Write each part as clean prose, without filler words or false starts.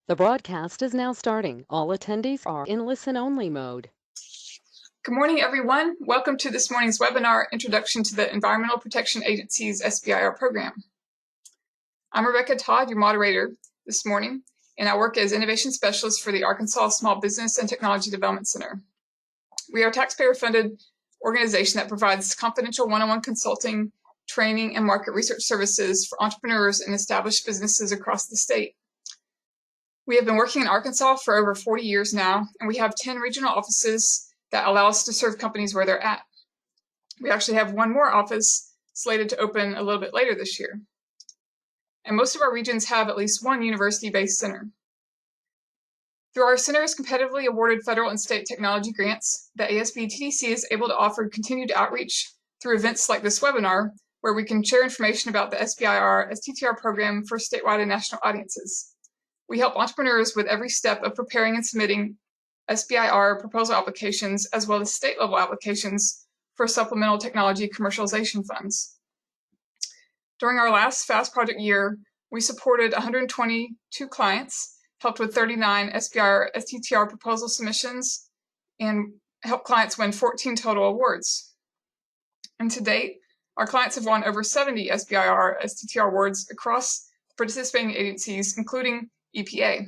The broadcast is now starting. All attendees are in listen-only mode. Good morning, everyone. Welcome to this morning's webinar, Introduction to the Environmental Protection Agency's SBIR program. I'm Rebecca Todd, your moderator this morning, and I work as Innovation Specialist for the Arkansas Small Business and Technology Development Center. We are a taxpayer-funded organization that provides confidential one-on-one consulting, training, and market research services for entrepreneurs and established businesses across the state. We have been working in Arkansas for over 40 years now, and we have 10 regional offices that allow us to serve companies where they're at. We actually have one more office slated to open a little bit later this year. And most of our regions have at least one university-based center. Through our center's competitively awarded federal and state technology grants, the ASBTDC is able to offer continued outreach through events like this webinar, where we can share information about the SBIR STTR program for statewide and national audiences. We help entrepreneurs with every step of preparing and submitting SBIR proposal applications, as well as state-level applications for supplemental technology commercialization funds. During our last FAST project year, we supported 122 clients, helped with 39 SBIR STTR proposal submissions, and helped clients win 14 total awards. And to date, our clients have won over 70 SBIR STTR awards across participating agencies, including EPA.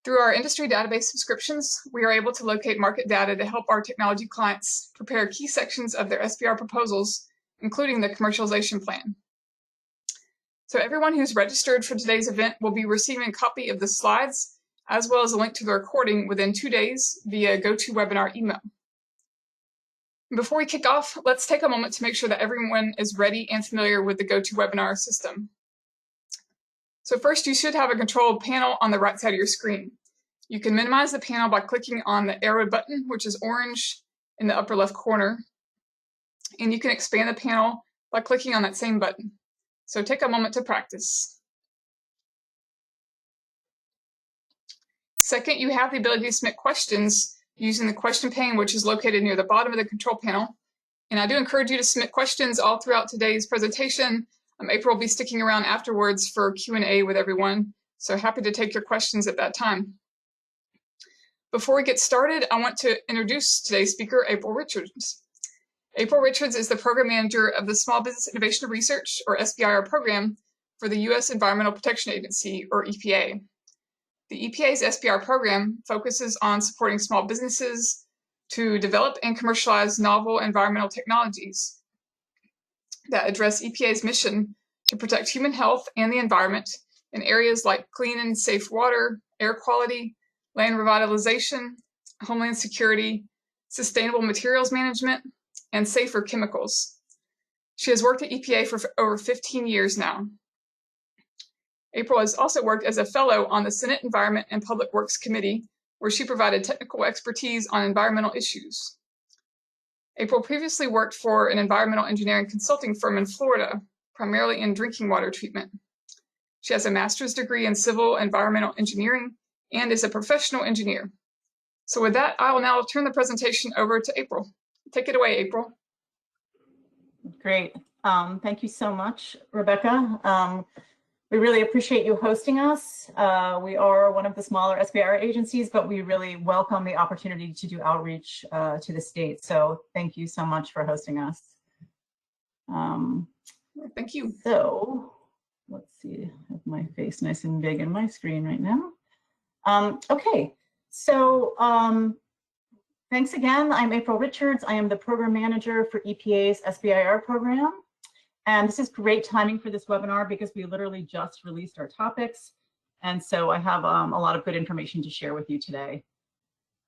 Through our industry database subscriptions, we are able to locate market data to help our technology clients prepare key sections of their SBIR proposals, including the commercialization plan. So everyone who's registered for today's event will be receiving a copy of the slides, as well as a link to the recording within 2 days via GoToWebinar email. Before we kick off, let's take a moment to make sure that everyone is ready and familiar with the GoToWebinar system. So first, you should have a control panel on the right side of your screen. You can minimize the panel by clicking on the arrow button, which is orange in the upper left corner. And you can expand the panel by clicking on that same button. So take a moment to practice. Second, you have the ability to submit questions using the question pane, which is located near the bottom of the control panel. And I do encourage you to submit questions all throughout today's presentation. April will be sticking around afterwards for Q&A with everyone, so happy to take your questions at that time. Before we get started, I want to introduce today's speaker, April Richards. April Richards is the Program Manager of the Small Business Innovation and Research, or SBIR program, for the U.S. Environmental Protection Agency, or EPA. The EPA's SBIR program focuses on supporting small businesses to develop and commercialize novel environmental technologies that address EPA's mission to protect human health and the environment in areas like clean and safe water, air quality, land revitalization, Homeland Security, sustainable materials management, and safer chemicals. She has worked at EPA for over 15 years now. April has also worked as a fellow on the Senate Environment and Public Works Committee, where she provided technical expertise on environmental issues. April previously worked for an environmental engineering consulting firm in Florida, primarily in drinking water treatment. She has a master's degree in civil environmental engineering and is a professional engineer. So with that, I will now turn the presentation over to April. Take it away, April. Great. Thank you so much, Rebecca. We really appreciate you hosting us. We are one of the smaller SBIR agencies, but we really welcome the opportunity to do outreach to the state. So thank you so much for hosting us. Thank you. So let's see, I have my face nice and big in my screen right now. Okay, so thanks again. I'm April Richards. I am the Program Manager for EPA's SBIR program. And this is great timing for this webinar because we literally just released our topics. And so I have a lot of good information to share with you today.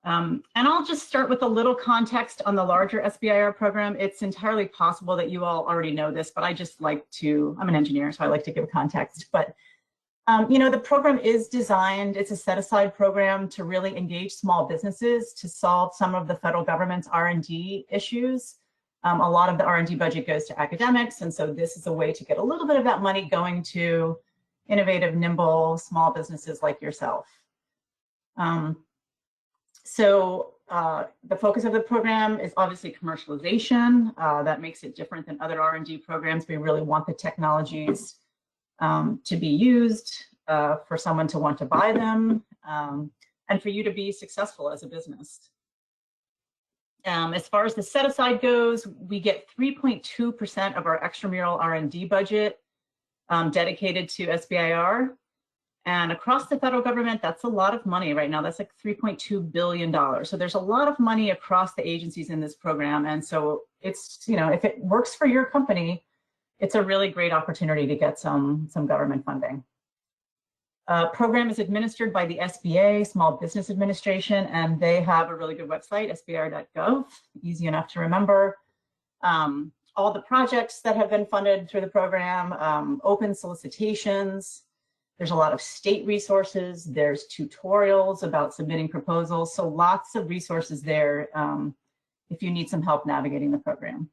And I'll just start with a little context on the larger SBIR program. It's entirely possible that you all already know this, but I just like to, I'm an engineer, so I like to give context. But you know, the program is designed, it's a set-aside program to really engage small businesses to solve some of the federal government's R&D issues. A lot of the R&D budget goes to academics, and so this is a way to get a little bit of that money going to innovative, nimble, small businesses like yourself. The focus of the program is obviously commercialization. That makes it different than other R&D programs. We really want the technologies to be used for someone to want to buy them, and for you to be successful as a business. As far as the set aside goes, we get 3.2% of our extramural R&D budget dedicated to SBIR. And across the federal government, that's a lot of money right now. That's like $3.2 billion. So there's a lot of money across the agencies in this program. And so it's, you know, if it works for your company, it's a really great opportunity to get some government funding. Program is administered by the SBA, Small Business Administration, and they have a really good website, sbir.gov, easy enough to remember. All the projects that have been funded through the program, open solicitations. There's a lot of state resources. There's tutorials about submitting proposals. So lots of resources there if you need some help navigating the program.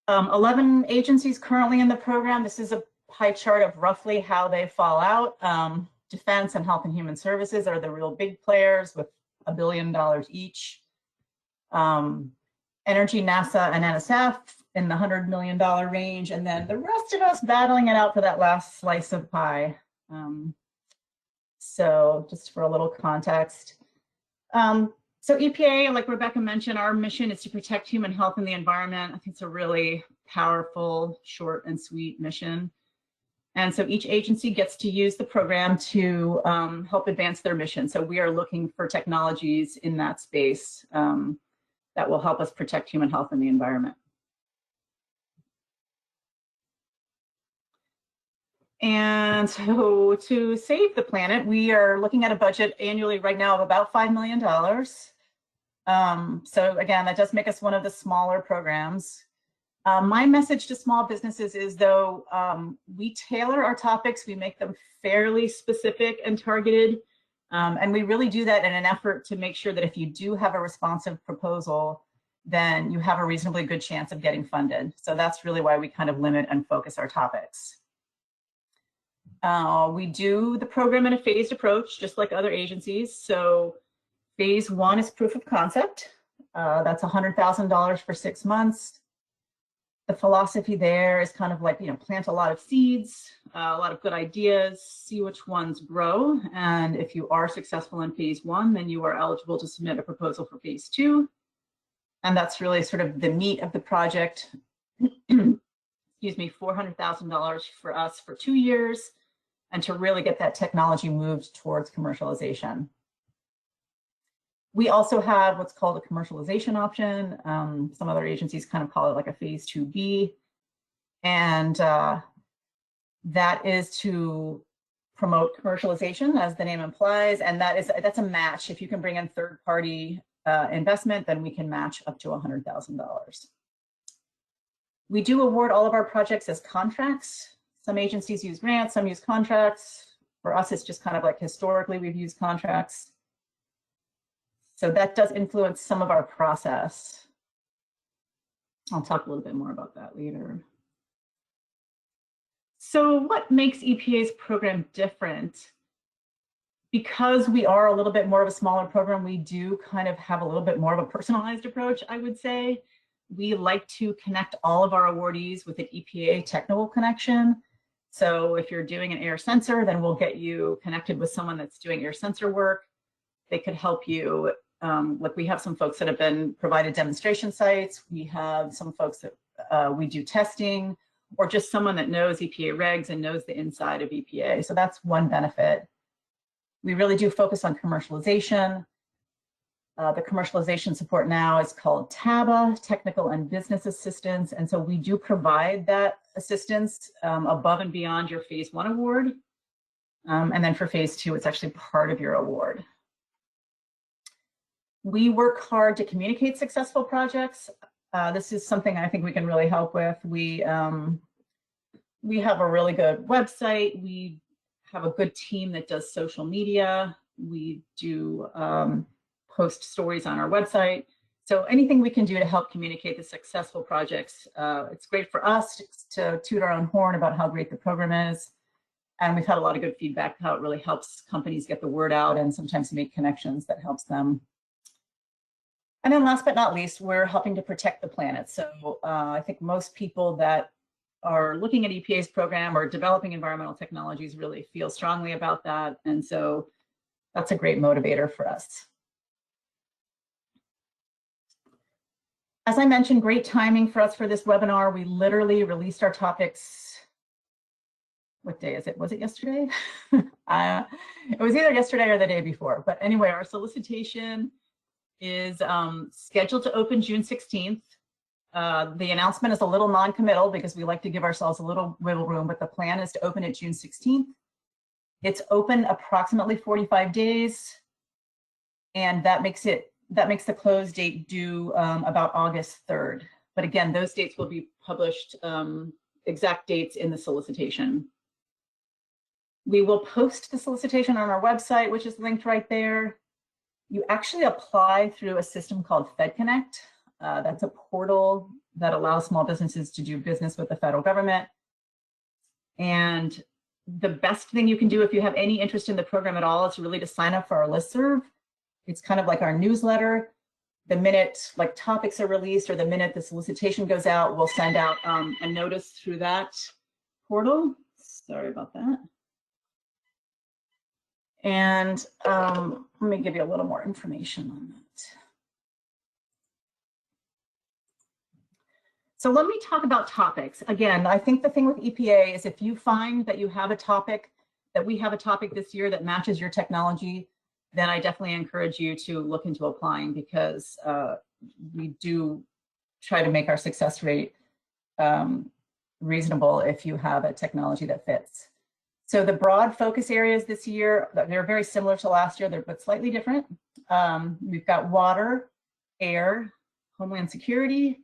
Um, 11 agencies currently in the program. This is a pie chart of roughly how they fall out. Defense and Health and Human Services are the real big players with $1 billion each. Energy, NASA, and NSF in the $100 million range, and then the rest of us battling it out for that last slice of pie. So just for a little context. So EPA, like Rebecca mentioned, our mission is to protect human health and the environment. I think it's a really powerful, short and sweet mission. And so each agency gets to use the program to help advance their mission. So we are looking for technologies in that space that will help us protect human health and the environment. And so to save the planet, we are looking at a budget annually right now of about $5 million. So again, that does make us one of the smaller programs. My message to small businesses is, though, we tailor our topics, we make them fairly specific and targeted. And we really do that in an effort to make sure that if you do have a responsive proposal, then you have a reasonably good chance of getting funded. So that's really why we kind of limit and focus our topics. We do the program in a phased approach, just like other agencies. So phase 1 is proof of concept. That's $100,000 for 6 months. The philosophy there is kind of like, you know, plant a lot of seeds, a lot of good ideas, see which ones grow. And if you are successful in phase 1, then you are eligible to submit a proposal for phase 2. And that's really sort of the meat of the project. Excuse me, $400,000 for us for 2 years, and to really get that technology moved towards commercialization. We also have what's called a commercialization option. Some other agencies kind of call it like a phase 2B. And that is to promote commercialization, as the name implies. And that's a match. If you can bring in third-party investment, then we can match up to $100,000. We do award all of our projects as contracts. Some agencies use grants, some use contracts. For us, it's just kind of like historically we've used contracts. So that does influence some of our process. I'll talk a little bit more about that later. So what makes EPA's program different? Because we are a little bit more of a smaller program, we do kind of have a little bit more of a personalized approach, I would say. We like to connect all of our awardees with an EPA technical connection. So if you're doing an air sensor, then we'll get you connected with someone that's doing air sensor work. They could help you. Like we have some folks that have been provided demonstration sites. We have some folks that we do testing, or just someone that knows EPA regs and knows the inside of EPA. So that's one benefit. We really do focus on commercialization. The commercialization support now is called TABA, Technical and Business Assistance. And so we do provide that assistance above and beyond your phase 1 award. And then for phase 2, it's actually part of your award. We work hard to communicate successful projects. This is something I think we can really help with. We have a really good website. We have a good team that does social media. We do post stories on our website. So anything we can do to help communicate the successful projects, it's great for us to toot our own horn about how great the program is. And we've had a lot of good feedback how it really helps companies get the word out and sometimes make connections that helps them. And then last but not least, we're helping to protect the planet. So I think most people that are looking at EPA's program or developing environmental technologies really feel strongly about that. And so that's a great motivator for us. As I mentioned, great timing for us for this webinar. We literally released our topics. What day is it? Was it yesterday? It was either yesterday or the day before. But anyway, our solicitation is scheduled to open June 16th. The announcement is a little non-committal because we like to give ourselves a little wiggle room, but the plan is to open it June 16th. It's open approximately 45 days, and that makes the close date due about August 3rd. But again, those dates will be published, exact dates in the solicitation. We will post the solicitation on our website, which is linked right there. You actually apply through a system called FedConnect. That's a portal that allows small businesses to do business with the federal government. And the best thing you can do if you have any interest in the program at all is really to sign up for our listserv. It's kind of like our newsletter. The minute like topics are released or the minute the solicitation goes out, we'll send out a notice through that portal. Sorry about that. And let me give you a little more information on that. So let me talk about topics. Again, I think the thing with EPA is if you find that you have a topic, that we have a topic this year that matches your technology, then I definitely encourage you to look into applying, because we do try to make our success rate reasonable if you have a technology that fits. So the broad focus areas this year, they're very similar to last year, but slightly different. We've got water, air, Homeland Security,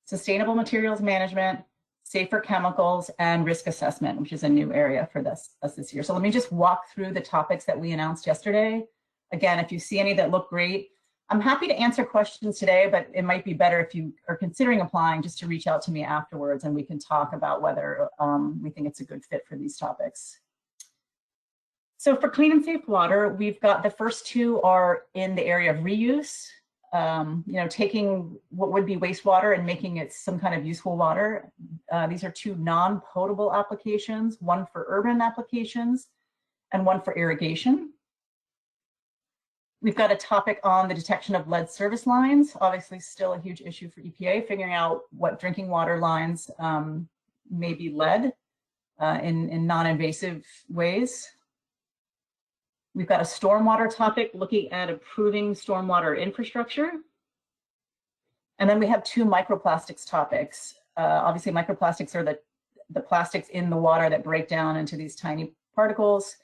sustainable materials management, safer chemicals, and risk assessment, which is a new area for us this year. So let me just walk through the topics that we announced yesterday. Again, if you see any that look great, I'm happy to answer questions today, but it might be better if you are considering applying just to reach out to me afterwards and we can talk about whether we think it's a good fit for these topics. So for clean and safe water, we've got the first two are in the area of reuse. Taking what would be wastewater and making it some kind of useful water. These are two non-potable applications, one for urban applications and one for irrigation. We've got a topic on the detection of lead service lines, obviously still a huge issue for EPA, figuring out what drinking water lines may be lead in non-invasive ways. We've got a stormwater topic looking at improving stormwater infrastructure. And then we have two microplastics topics. Obviously, microplastics are the plastics in the water that break down into these tiny particles.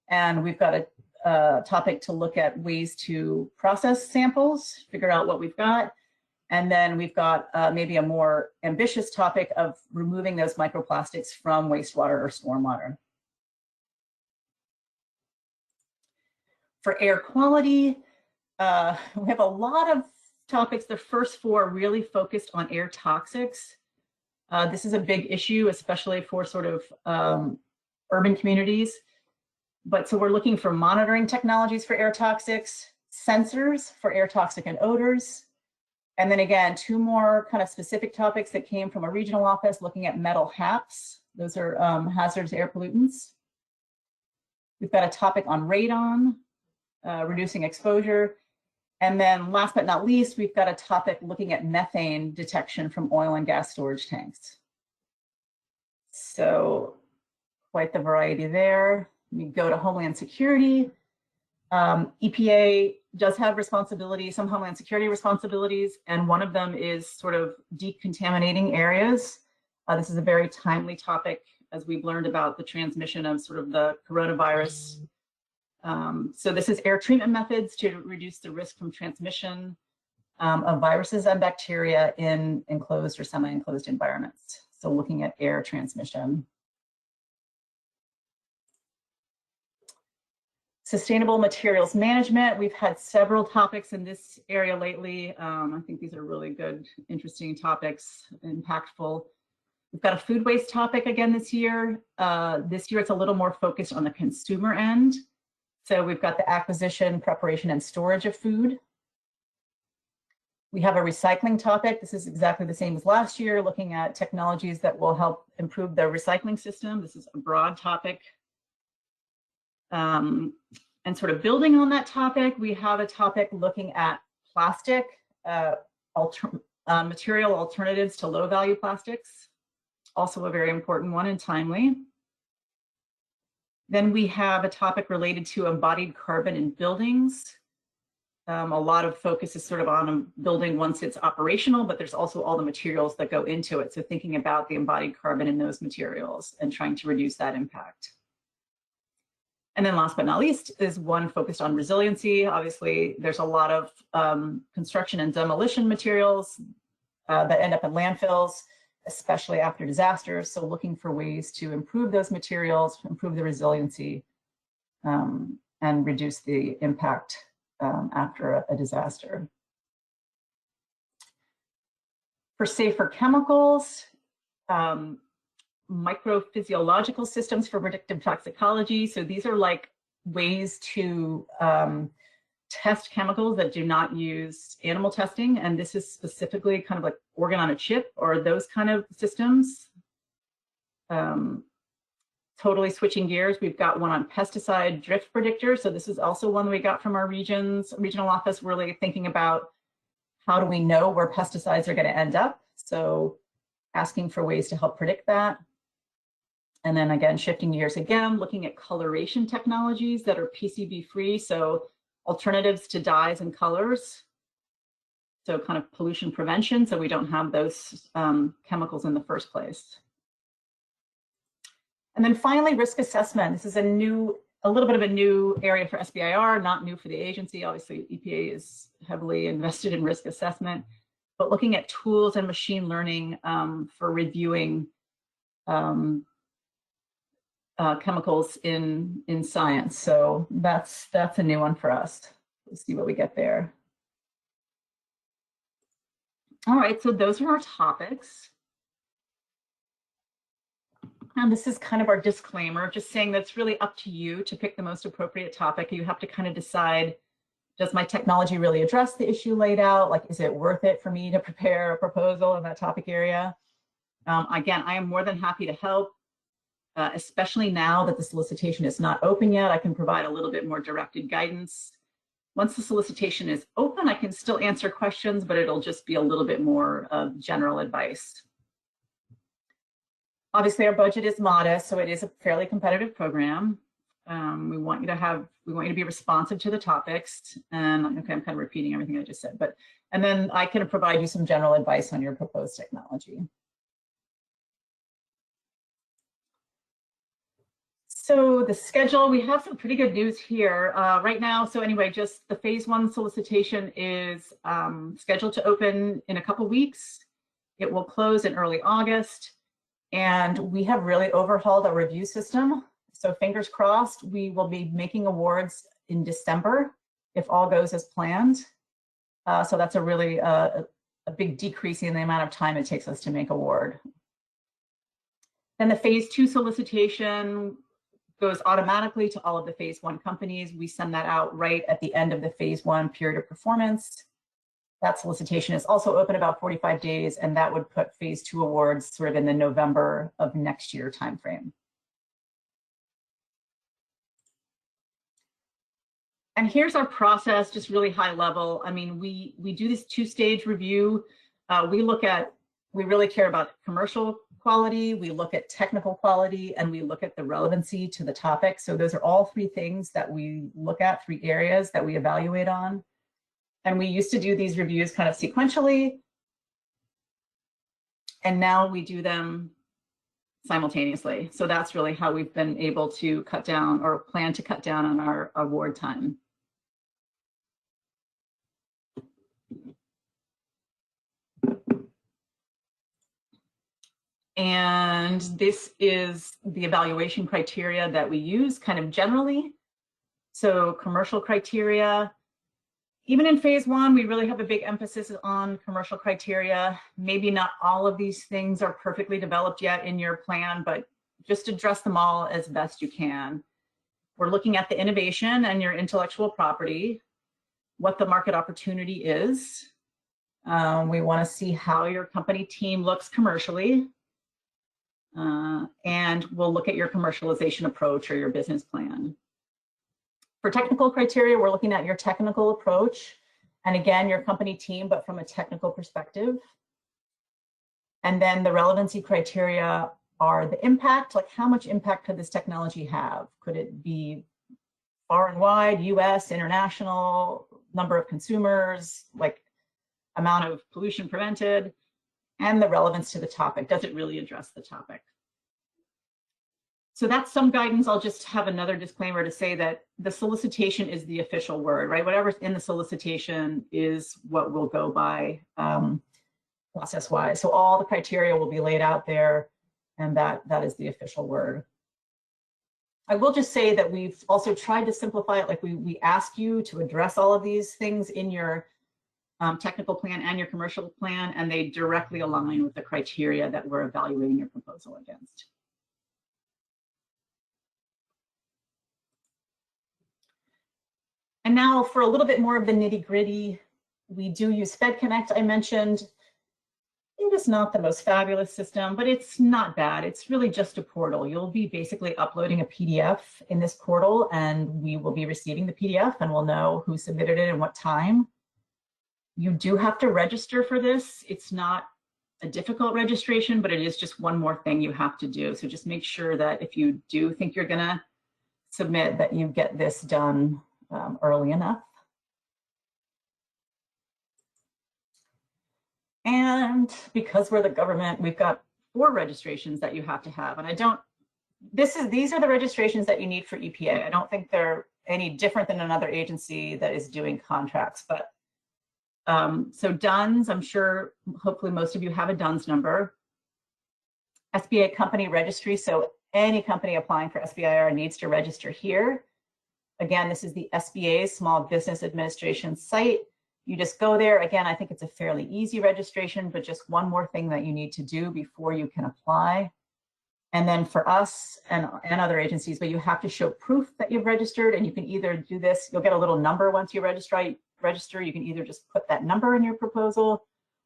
And we've got a topic to look at ways to process samples, figure out what we've got. And then we've got maybe a more ambitious topic of removing those microplastics from wastewater or stormwater. For air quality, we have a lot of topics. The first four are really focused on air toxics. This is a big issue, especially for sort of urban communities. But so we're looking for monitoring technologies for air toxics, sensors for air toxic and odors. And then again, two more kind of specific topics that came from a regional office looking at metal HAPs. Those are hazardous air pollutants. We've got a topic on radon, reducing exposure. And then last but not least, we've got a topic looking at methane detection from oil and gas storage tanks. So quite the variety there. We go to Homeland Security. EPA does have responsibilities, some Homeland Security responsibilities, and one of them is sort of decontaminating areas. This is a very timely topic as we've learned about the transmission of sort of the coronavirus. So this is air treatment methods to reduce the risk from transmission of viruses and bacteria in enclosed or semi-enclosed environments. So looking at air transmission. Sustainable materials management. We've had several topics in this area lately. I think these are really good, interesting topics, impactful. We've got a food waste topic again this year. This year it's a little more focused on the consumer end. So we've got the acquisition, preparation, and storage of food. We have a recycling topic. This is exactly the same as last year, looking at technologies that will help improve the recycling system. This is a broad topic. And sort of building on that topic, we have a topic looking at plastic, material alternatives to low value plastics. Also a very important one and timely. Then we have a topic related to embodied carbon in buildings. A lot of focus is sort of on a building once it's operational, but there's also all the materials that go into it. So thinking about the embodied carbon in those materials and trying to reduce that impact. And then last but not least is one focused on resiliency. Obviously, there's a lot of construction and demolition materials that end up in landfills, especially after disasters. So looking for ways to improve those materials, improve the resiliency, and reduce the impact after a disaster. For safer chemicals, microphysiological systems for predictive toxicology. So these are like ways to test chemicals that do not use animal testing. And this is specifically kind of like organ on a chip or those kind of systems. Totally switching gears, we've got one on pesticide drift predictor. So this is also one we got from our regional office, really thinking about how do we know where pesticides are going to end up. So asking for ways to help predict that. And then again, shifting gears again, looking at coloration technologies that are PCB free. So alternatives to dyes and colors. So kind of pollution prevention, so we don't have those chemicals in the first place. And then finally, risk assessment. This is a little bit of a new area for SBIR, not new for the agency. Obviously, EPA is heavily invested in risk assessment, but looking at tools and machine learning for reviewing chemicals in science. So that's a new one for us. We'll see what we get there. All right, so those are our topics. And this is kind of our disclaimer, just saying that's really up to you to pick the most appropriate topic. You have to kind of decide, does my technology really address the issue laid out? Like, is it worth it for me to prepare a proposal in that topic area? Again, I am more than happy to help, especially now that the solicitation is not open yet. I can provide a little bit more directed guidance. Once the solicitation is open, I can still answer questions, but it'll just be a little bit more of general advice. Obviously, our budget is modest, so it is a fairly competitive program. We want you to be responsive to the topics. And okay, I'm kind of repeating everything I just said, and then I can provide you some general advice on your proposed technology. So the schedule, we have some pretty good news here right now. So anyway, just the phase 1 solicitation is scheduled to open in a couple weeks. It will close in early August. And we have really overhauled our review system. So fingers crossed, we will be making awards in December if all goes as planned. So that's a really a big decrease in the amount of time it takes us to make award. Then the phase 2 solicitation goes automatically to all of the phase 1 companies. We send that out right at the end of the phase 1 period of performance. That solicitation is also open about 45 days, and that would put phase 2 awards sort of in the November of next year timeframe. And here's our process, just really high level. I mean, we do this 2-stage review. We really care about commercial quality, we look at technical quality, and we look at the relevancy to the topic. So those are all 3 things that we look at, 3 areas that we evaluate on. And we used to do these reviews kind of sequentially, and now we do them simultaneously. So that's really how we've been able to cut down or plan to cut down on our award time. And this is the evaluation criteria that we use kind of generally. So commercial criteria. Even in phase 1, we really have a big emphasis on commercial criteria. Maybe not all of these things are perfectly developed yet in your plan, but just address them all as best you can. We're looking at the innovation and your intellectual property, what the market opportunity is, We want to see how your company team looks commercially. And we'll look at your commercialization approach or your business plan. For technical criteria, we're looking at your technical approach. And again, your company team, but from a technical perspective. And then the relevancy criteria are the impact, like how much impact could this technology have? Could it be far and wide, US, international, number of consumers, like amount of pollution prevented, and the relevance to the topic. Does it really address the topic? So that's some guidance. I'll just have another disclaimer to say that the solicitation is the official word, right? Whatever's in the solicitation is what we'll go by process-wise. So all the criteria will be laid out there, and that is the official word. I will just say that we've also tried to simplify it. Like we ask you to address all of these things in your technical plan and your commercial plan, and they directly align with the criteria that we're evaluating your proposal against. And now for a little bit more of the nitty-gritty, we do use FedConnect, I mentioned. It is not the most fabulous system, but it's not bad. It's really just a portal. You'll be basically uploading a PDF in this portal, and we will be receiving the PDF, and we'll know who submitted it and what time. You do have to register for this. It's not a difficult registration, but it is just one more thing you have to do. So just make sure that if you do think you're gonna submit, that you get this done early enough. And because we're the government, we've got 4 registrations that you have to have. And these are the registrations that you need for EPA. I don't think they're any different than another agency that is doing contracts, but so DUNS, I'm sure, hopefully most of you have a DUNS number. SBA company registry, so any company applying for SBIR needs to register here. Again, this is the SBA, Small Business Administration site. You just go there. Again, I think it's a fairly easy registration, but just one more thing that you need to do before you can apply. And then for us and other agencies, but you have to show proof that you've registered, and you can either do this, you'll get a little number once you register, you can either just put that number in your proposal,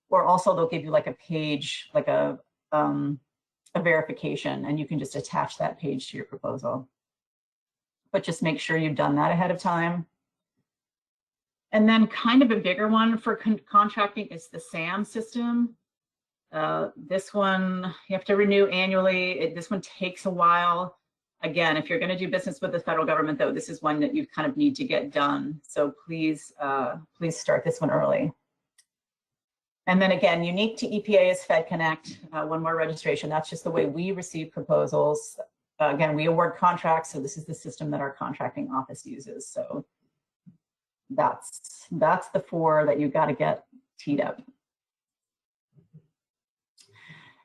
or also they'll give you like a page, like a verification, and you can just attach that page to your proposal. But just make sure you've done that ahead of time. And then kind of a bigger one for contracting is the SAM system. This one, you have to renew annually. This one takes a while. Again, if you're going to do business with the federal government, though, this is one that you kind of need to get done. So please, please start this one early. And then again, unique to EPA is FedConnect, one more registration. That's just the way we receive proposals. Again, we award contracts, so this is the system that our contracting office uses. So that's the 4 that you've got to get teed up.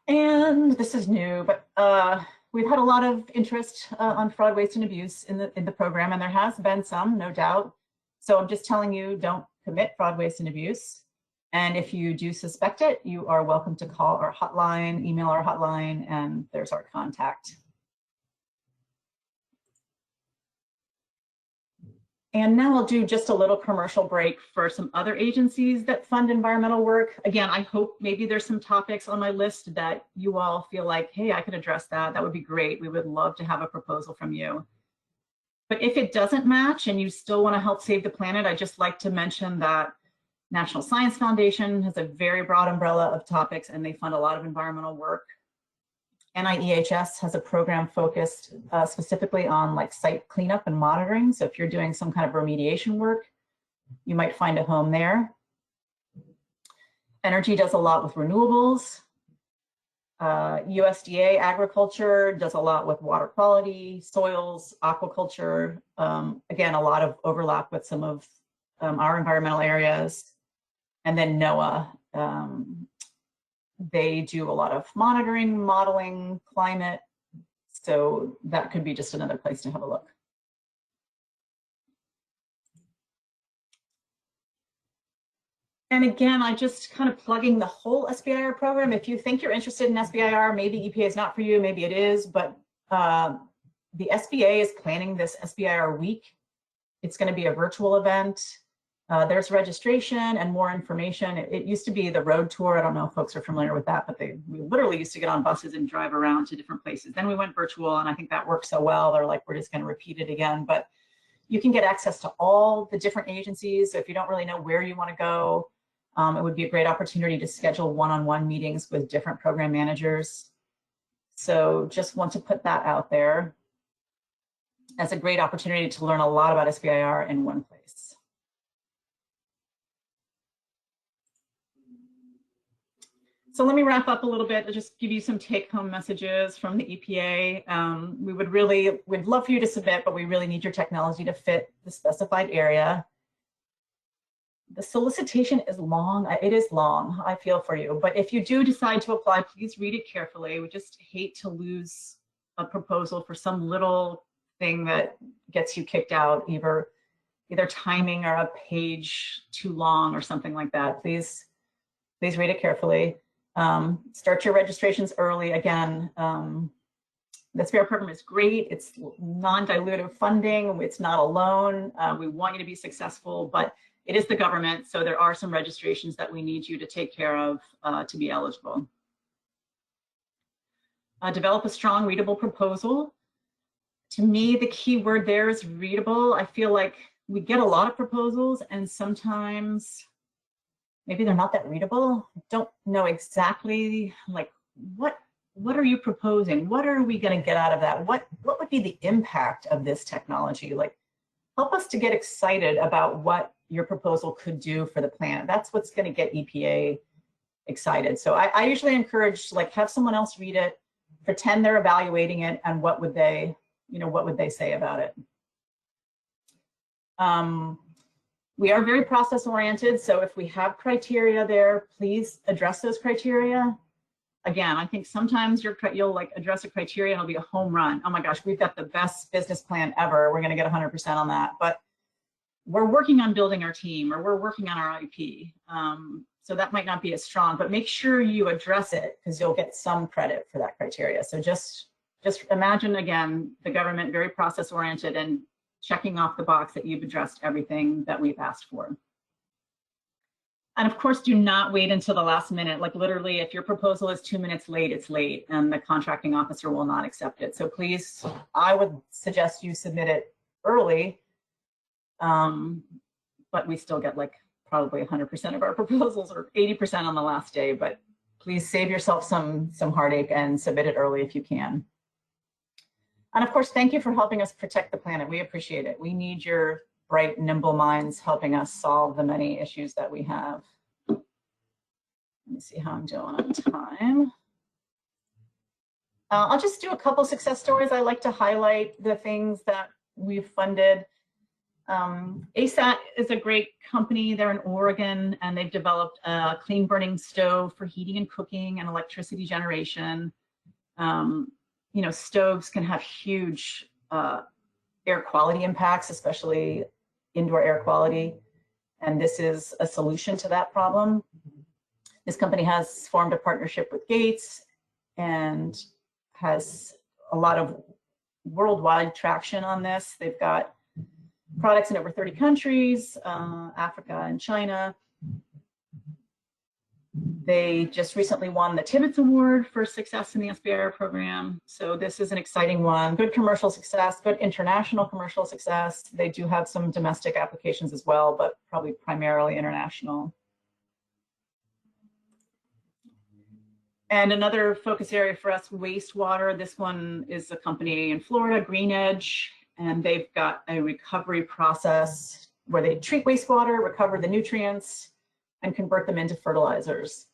And this is new, but we've had a lot of interest on fraud, waste, and abuse in the program, and there has been some, no doubt. So I'm just telling you, don't commit fraud, waste, and abuse. And if you do suspect it, you are welcome to call our hotline, email our hotline, and there's our contact. And now I'll do just a little commercial break for some other agencies that fund environmental work. Again, I hope maybe there's some topics on my list that you all feel like, hey, I could address that. That would be great. We would love to have a proposal from you. But if it doesn't match and you still want to help save the planet, I'd just like to mention that National Science Foundation has a very broad umbrella of topics, and they fund a lot of environmental work. NIEHS has a program focused specifically on like site cleanup and monitoring. So if you're doing some kind of remediation work, you might find a home there. Energy does a lot with renewables. USDA agriculture does a lot with water quality, soils, aquaculture. Again, a lot of overlap with some of our environmental areas. And then NOAA. They do a lot of monitoring, modeling, climate. So that could be just another place to have a look. And again, I just kind of plugging the whole SBIR program. If you think you're interested in SBIR, maybe EPA is not for you, maybe it is, but the SBA is planning this SBIR week. It's going to be a virtual event. There's registration and more information. It used to be the road tour. I don't know if folks are familiar with that, but we literally used to get on buses and drive around to different places. Then we went virtual, and I think that worked so well, they're like, we're just going to repeat it again. But you can get access to all the different agencies. So if you don't really know where you want to go, it would be a great opportunity to schedule one-on-one meetings with different program managers. So just want to put that out there as a great opportunity to learn a lot about SBIR in one place. So let me wrap up a little bit to just give you some take-home messages from the EPA. We'd love for you to submit, but we really need your technology to fit the specified area. The solicitation is long. It is long, I feel for you. But if you do decide to apply, please read it carefully. We just hate to lose a proposal for some little thing that gets you kicked out, either timing or a page too long or something like that. Please read it carefully. Start your registrations early. Again, the SBIR program is great. It's non-dilutive funding. It's not a loan. We want you to be successful, but it is the government, so there are some registrations that we need you to take care of to be eligible. Develop a strong, readable proposal. To me, the key word there is readable. I feel like we get a lot of proposals, and sometimes maybe they're not that readable. I don't know exactly like what are you proposing? What are we going to get out of that? What would be the impact of this technology? Like, help us to get excited about what your proposal could do for the planet. That's what's going to get EPA excited. So I usually encourage, like, have someone else read it, pretend they're evaluating it, and what would they say about it? We are very process oriented, so if we have criteria there, please address those criteria. Again, I think sometimes you'll like address a criteria and it'll be a home run. Oh my gosh, we've got the best business plan ever. We're going to get 100% on that. But we're working on building our team, or we're working on our IP. So that might not be as strong, but make sure you address it because you'll get some credit for that criteria. So just imagine, again, the government very process oriented and checking off the box that you've addressed everything that we've asked for. And of course, do not wait until the last minute. Like, literally, if your proposal is 2 minutes late, it's late, and the contracting officer will not accept it. So please, I would suggest you submit it early, but we still get like probably 100% of our proposals, or 80% on the last day. But please save yourself some heartache and submit it early if you can. And of course, thank you for helping us protect the planet. We appreciate it. We need your bright, nimble minds helping us solve the many issues that we have. Let me see how I'm doing on time. I'll just do a couple success stories. I like to highlight the things that we've funded. ASAT is a great company. They're in Oregon, and they've developed a clean burning stove for heating and cooking and electricity generation. You know, stoves can have huge air quality impacts, especially indoor air quality. And this is a solution to that problem. This company has formed a partnership with Gates and has a lot of worldwide traction on this. They've got products in over 30 countries, Africa and China. They just recently won the Tibbetts Award for success in the SBIR program. So this is an exciting one. Good commercial success, good international commercial success. They do have some domestic applications as well, but probably primarily international. And another focus area for us, wastewater. This one is a company in Florida, Green Edge, and they've got a recovery process where they treat wastewater, recover the nutrients, and convert them into fertilizers.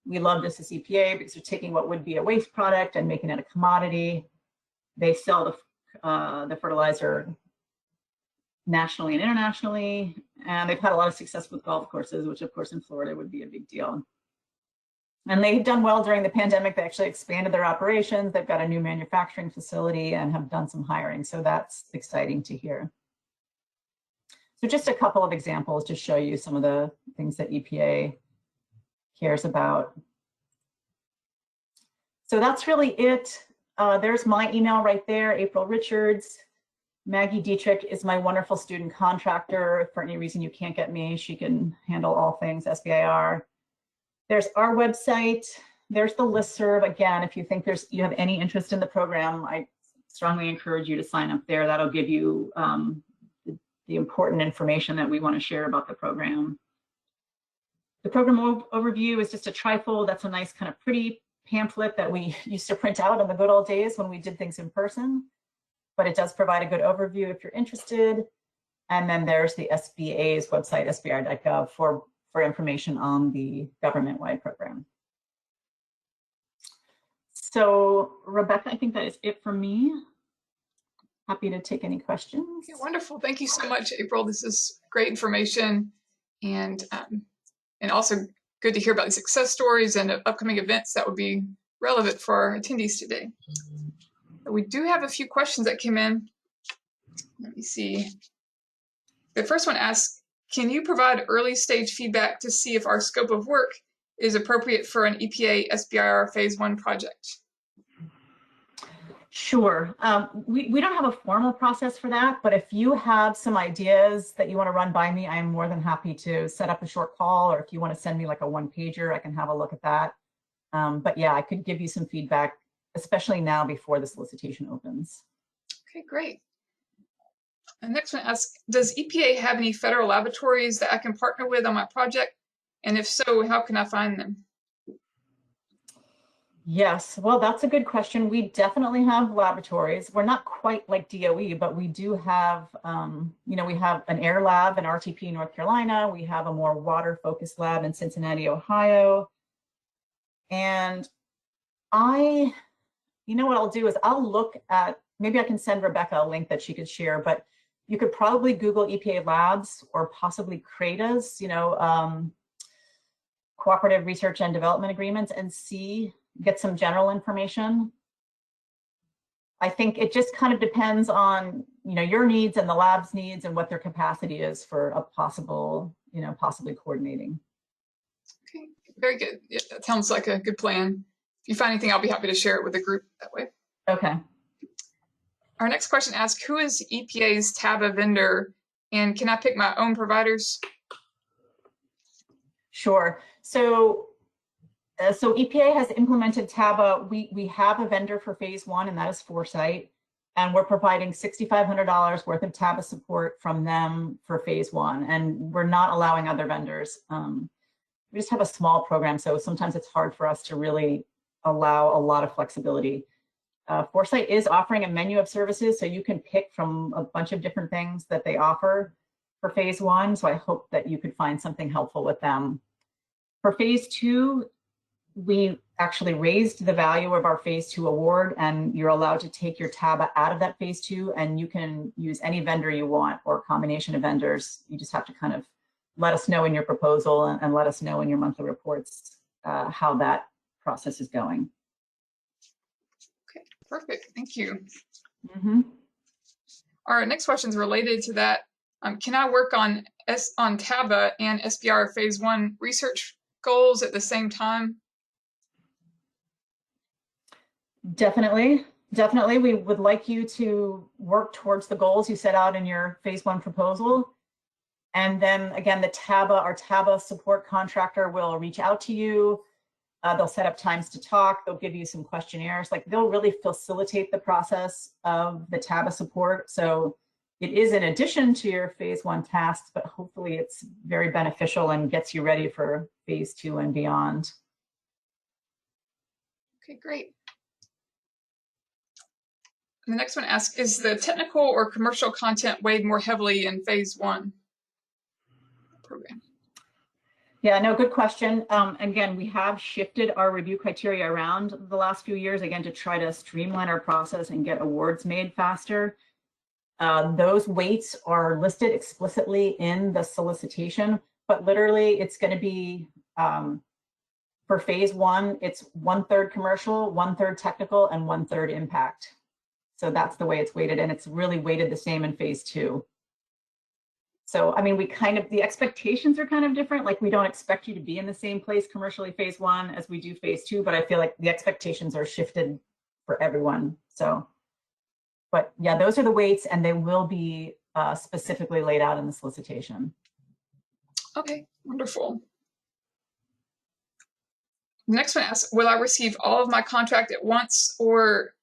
We love this as EPA because they're taking what would be a waste product and making it a commodity. They sell the fertilizer nationally and internationally, and they've had a lot of success with golf courses, which of course in Florida would be a big deal. And they've done well during the pandemic. They actually expanded their operations. They've got a new manufacturing facility and have done some hiring. So that's exciting to hear. So just a couple of examples to show you some of the things that EPA cares about. So that's really it. There's my email right there, April Richards. Maggie Dietrich is my wonderful student contractor. If for any reason you can't get me, she can handle all things SBIR. There's our website. There's the listserv. Again, if you think you have any interest in the program, I strongly encourage you to sign up there. That'll give you the important information that we want to share about the program. The program overview is just a trifold. That's a nice kind of pretty pamphlet that we used to print out in the good old days when we did things in person. But it does provide a good overview if you're interested. And then there's the SBA's website, sbir.gov, for information on the government-wide program. So Rebecca, I think that is it from me. Happy to take any questions. Okay, wonderful. Thank you so much, April. This is great information, and also good to hear about the success stories and upcoming events that would be relevant for our attendees today. We do have a few questions that came in. Let me see. The first one asks, can you provide early stage feedback to see if our scope of work is appropriate for an EPA SBIR Phase 1 project? Sure. We don't have a formal process for that, but if you have some ideas that you want to run by me, I'm more than happy to set up a short call, or if you want to send me like a one-pager, I can have a look at that. But yeah, I could give you some feedback, especially now before the solicitation opens. Okay, great. The next one asks, does EPA have any federal laboratories that I can partner with on my project? And if so, how can I find them? Yes, well, that's a good question. We definitely have laboratories. We're not quite like DOE, but we do have, we have an air lab in RTP, North Carolina. We have a more water-focused lab in Cincinnati, Ohio. And what I'll do is I'll look at, maybe I can send Rebecca a link that she could share, but you could probably Google EPA labs or possibly CRADAs, cooperative research and development agreements, and get some general information. I think it just kind of depends on, your needs and the lab's needs and what their capacity is for a possible, possibly coordinating. Okay, very good. Yeah, that sounds like a good plan. If you find anything, I'll be happy to share it with the group that way. Okay. Our next question asks, who is EPA's TABA vendor, and can I pick my own providers? Sure. So EPA has implemented TABA. We have a vendor for Phase 1, and that is Foresight, and we're providing $6,500 worth of TABA support from them for Phase 1, and we're not allowing other vendors. We just have a small program, so sometimes it's hard for us to really allow a lot of flexibility. Foresight is offering a menu of services, so you can pick from a bunch of different things that they offer for Phase 1, so I hope that you could find something helpful with them. For Phase 2, we actually raised the value of our Phase 2 award, and you're allowed to take your TABA out of that Phase 2, and you can use any vendor you want or a combination of vendors. You just have to kind of let us know in your proposal and let us know in your monthly reports how that process is going. Okay, perfect. Thank you. Mm-hmm. Our next question is related to that. Can I work on TABA and SBIR Phase 1 research goals at the same time? Definitely. We would like you to work towards the goals you set out in your Phase 1 proposal. And then again, our TABA support contractor will reach out to you. They'll set up times to talk. They'll give you some questionnaires. They'll really facilitate the process of the TABA support. So it is in addition to your Phase 1 tasks, but hopefully it's very beneficial and gets you ready for Phase 2 and beyond. Okay, great. And the next one asks, is the technical or commercial content weighed more heavily in Phase 1 program? Yeah, no, good question. Again, we have shifted our review criteria around the last few years, again, to try to streamline our process and get awards made faster. Those weights are listed explicitly in the solicitation, but literally it's going to be, for Phase 1, it's 1/3 commercial, 1/3 technical, and 1/3 impact. So that's the way it's weighted, and it's really weighted the same in Phase 2. So, I mean, the expectations are kind of different. We don't expect you to be in the same place commercially Phase 1 as we do Phase 2, but I feel like the expectations are shifted for everyone. So But yeah, those are the weights, and they will be specifically laid out in the solicitation. Okay, wonderful. The next one asks, will I receive all of my contract at once or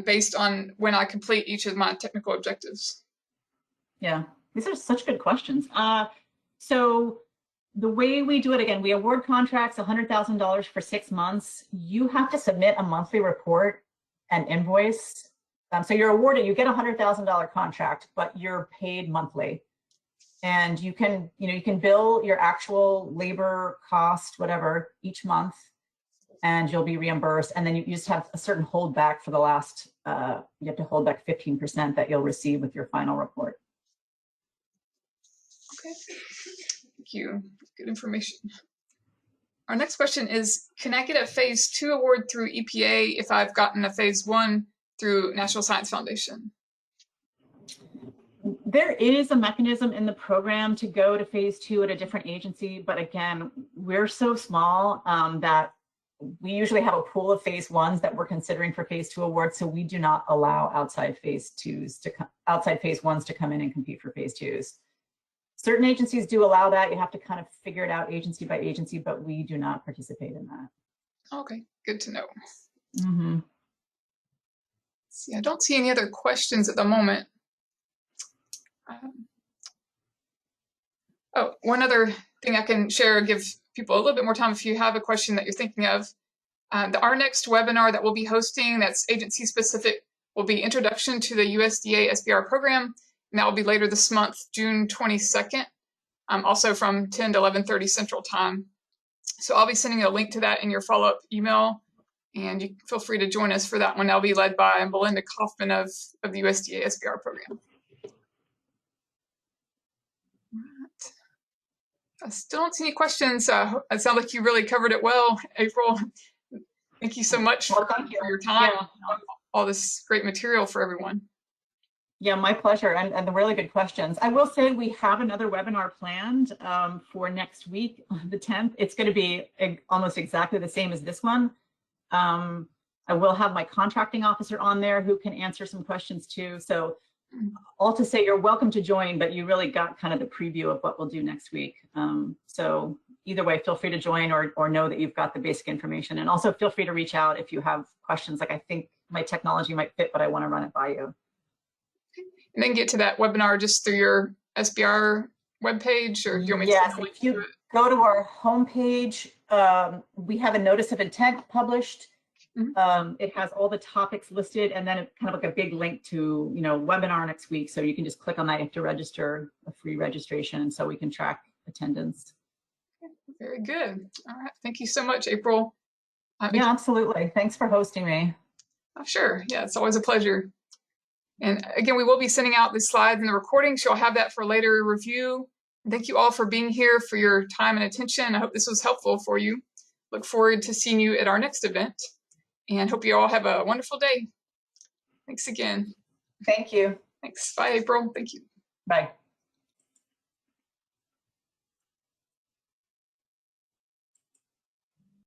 based on when I complete each of my technical objectives? Yeah, these are such good questions. So the way we do it, again, we award contracts $100,000 for 6 months. You have to submit a monthly report and invoice. So you're awarded, you get a $100,000 contract, but you're paid monthly. And you can bill your actual labor cost, whatever, each month, and you'll be reimbursed. And then you just have a certain holdback for the last, you have to hold back 15% that you'll receive with your final report. Okay, thank you. Good information. Our next question is, can I get a phase 2 award through EPA if I've gotten a phase 1 through National Science Foundation? There is a mechanism in the program to go to phase 2 at a different agency, but again, we're so small that we usually have a pool of phase 1s that we're considering for phase 2 awards, so we do not allow outside phase 1s to come in and compete for phase 2s. Certain agencies do allow that. You have to kind of figure it out agency by agency, but we do not participate in that. Okay, good to know. Mm-hmm. See, I don't see any other questions at the moment. Oh, one other thing I can share, give people a little bit more time if you have a question that you're thinking of. Our next webinar that we'll be hosting, that's agency specific, will be Introduction to the USDA SBIR program, and that will be later this month, June 22nd, also from 10 to 11:30 Central Time. So I'll be sending a link to that in your follow-up email, and you feel free to join us for that one. That'll be led by Belinda Kaufman of the USDA SBIR program. I still don't see any questions. It sounds like you really covered it well, April. Thank you so much for your time, all this great material for everyone. Yeah, my pleasure, and the really good questions. I will say we have another webinar planned for next week, the 10th. It's going to be almost exactly the same as this one. I will have my contracting officer on there who can answer some questions too. So all to say, you're welcome to join, but you really got kind of the preview of what we'll do next week. So either way, feel free to join or know that you've got the basic information. And also feel free to reach out if you have questions, like I think my technology might fit, but I want to run it by you. And then get to that webinar just through your SBIR webpage, or do you want me to Yes, if you go to our homepage, we have a notice of intent published. It has all the topics listed, and then it's kind of like a big link to, webinar next week. So you can just click on that. You have to register, a free registration, so we can track attendance. Very good. All right. Thank you so much, April. Yeah, absolutely. Thanks for hosting me. Sure. Yeah, it's always a pleasure. And again, we will be sending out the slides and the recording, so you'll have that for later review. Thank you all for being here, for your time and attention. I hope this was helpful for you. Look forward to seeing you at our next event, and hope you all have a wonderful day. Thanks again. Thank you. Thanks. Bye, April. Thank you. Bye.